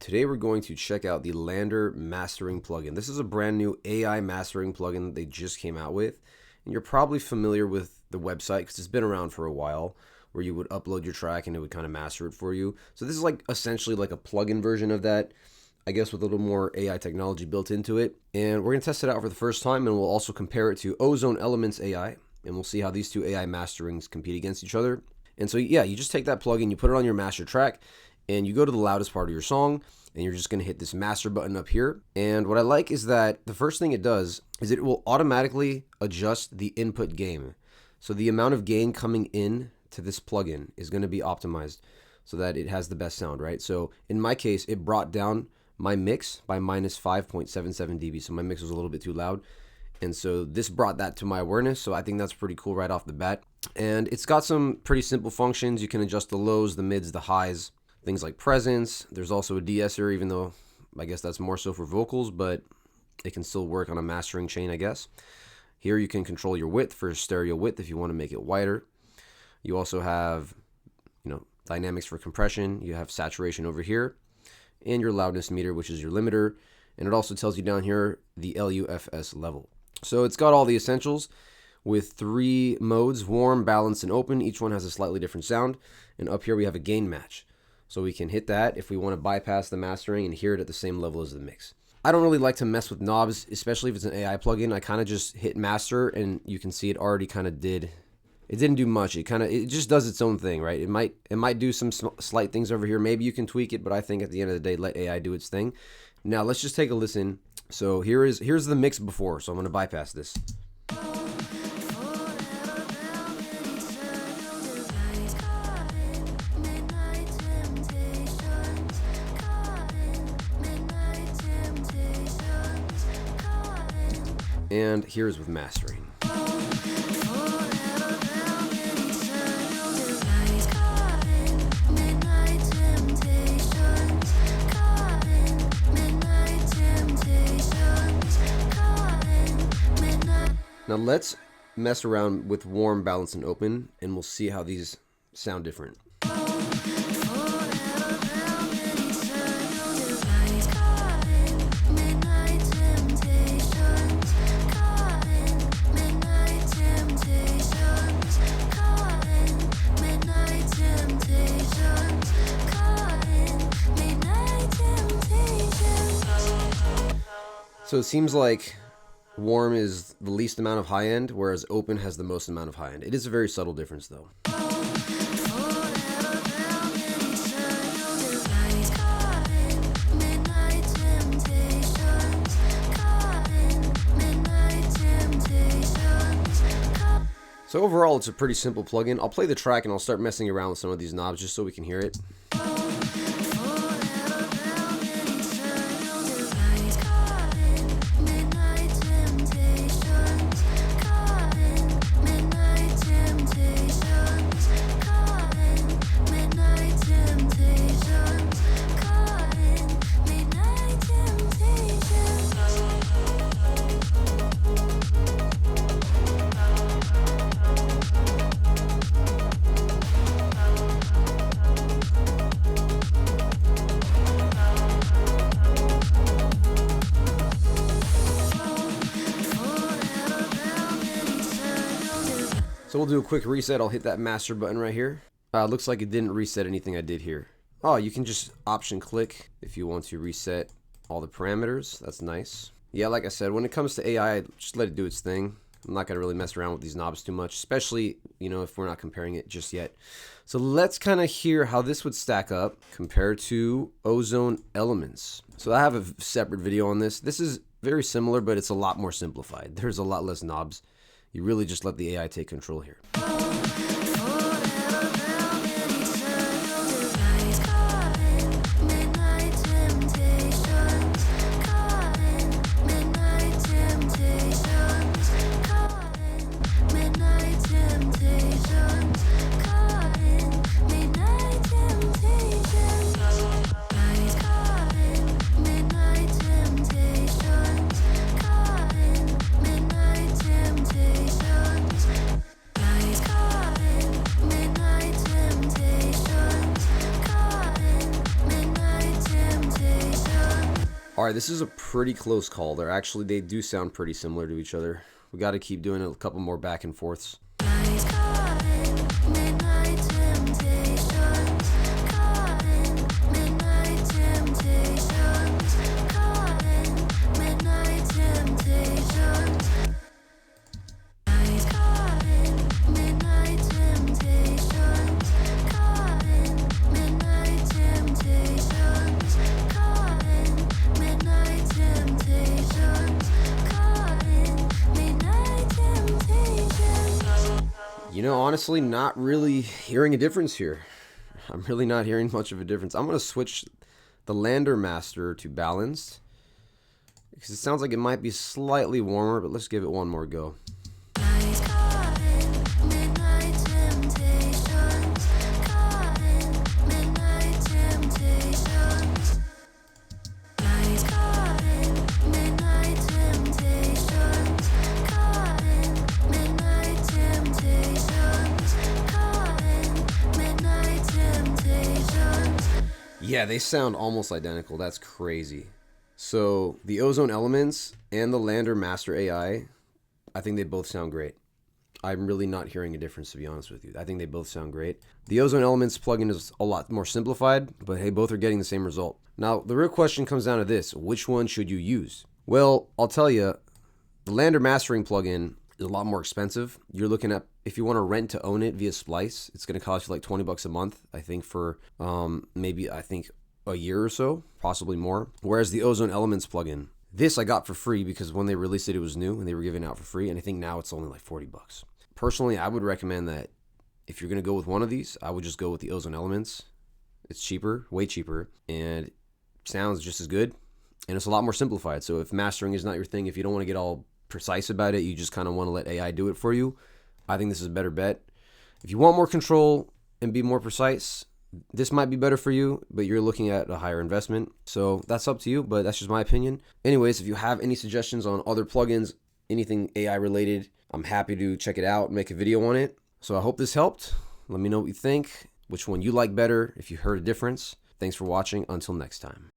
Today we're going to check out the LANDR mastering plugin. This is a brand new AI mastering plugin they just came out with, and you're probably familiar with the website because it's been around for a while, where you would upload your track and it would kind of master it for you. So this is like essentially like a plugin version of that, I guess, with a little more AI technology built into it. And we're going to test it out for the first time, and we'll also compare it to Ozone Elements AI, and we'll see how these two AI masterings compete against each other. And so yeah, you just take that plugin, you put it on your master track, and you go to the loudest part of your song, and you're just going to hit this master button up here. And what I like is that the first thing it does is it will automatically adjust the input gain. So the amount of gain coming in to this plugin is going to be optimized so that it has the best sound, right? So in my case, it brought down my mix by minus 5.77 dB. So my mix was a little bit too loud. And so this brought that to my awareness. So I think that's pretty cool right off the bat. And it's got some pretty simple functions. You can adjust the lows, the mids, the highs, things like presence. There's also a de-esser, even though I guess that's more so for vocals, but it can still work on a mastering chain, I guess. Here you can control your width for stereo width if you want to make it wider. You also have, dynamics for compression. You have saturation over here, and your loudness meter, which is your limiter. And it also tells you down here the LUFS level. So it's got all the essentials with 3 modes: warm, balanced, and open. Each one has a slightly different sound. And up here we have a gain match. So we can hit that if we want to bypass the mastering and hear it at the same level as the mix. I don't really like to mess with knobs, especially if it's an AI plugin. I kind of just hit master, and you can see it already kind of didn't do much. It just does its own thing, right? It might do some slight things over here. Maybe you can tweak it, but I think at the end of the day, let AI do its thing. Now let's just take a listen. So here's the mix before. So I'm going to bypass this. And here's with mastering. Now let's mess around with warm, balanced, and open, and we'll see how these sound different. So it seems like warm is the least amount of high end, whereas open has the most amount of high end. It is a very subtle difference though. So overall, it's a pretty simple plugin. I'll play the track and I'll start messing around with some of these knobs just so we can hear it. So we'll do a quick reset. I'll hit that master button right here. Looks like it didn't reset anything I did here. Oh, you can just option click if you want to reset all the parameters. That's nice. Yeah, like I said, when it comes to AI, just let it do its thing. I'm not gonna really mess around with these knobs too much, especially, if we're not comparing it just yet. So let's kind of hear how this would stack up compared to Ozone Elements. So I have a separate video on this. This is very similar, but it's a lot more simplified. There's a lot less knobs. You really just let the AI take control here. Temptations. All right, this is a pretty close call. They do sound pretty similar to each other. We got to keep doing a couple more back and forths. You know, honestly, not really hearing a difference here. I'm really not hearing much of a difference. I'm going to switch the LANDR master to balanced because it sounds like it might be slightly warmer, but let's give it one more go. Yeah, they sound almost identical. That's crazy. So the ozone elements and the LANDR master I think they both sound great. I'm really not hearing a difference, to be honest with you. I think they both sound great. The ozone elements plugin is a lot more simplified, but hey, both are getting the same result. Now, the real question comes down to this: which one should you use? Well, I'll tell you, the LANDR mastering plugin is a lot more expensive. You're looking at, if you want to rent to own it via Splice, it's going to cost you like $20 a month, I think, for maybe a year or so, possibly more. Whereas the ozone elements plugin, this I got for free because when they released it, it was new and they were giving it out for free. And I think now it's only like $40. Personally, I would recommend that if you're going to go with one of these, I would just go with the ozone elements. It's cheaper, way cheaper, and sounds just as good. And it's a lot more simplified. So if mastering is not your thing, if you don't want to get all precise about it, you just kind of want to let AI do it for you, I think this is a better bet. If you want more control and be more precise, this might be better for you, but you're looking at a higher investment. So that's up to you, but that's just my opinion. Anyways, if you have any suggestions on other plugins, anything AI related, I'm happy to check it out and make a video on it. So I hope this helped. Let me know what you think, which one you like better, if you heard a difference. Thanks for watching. Until next time.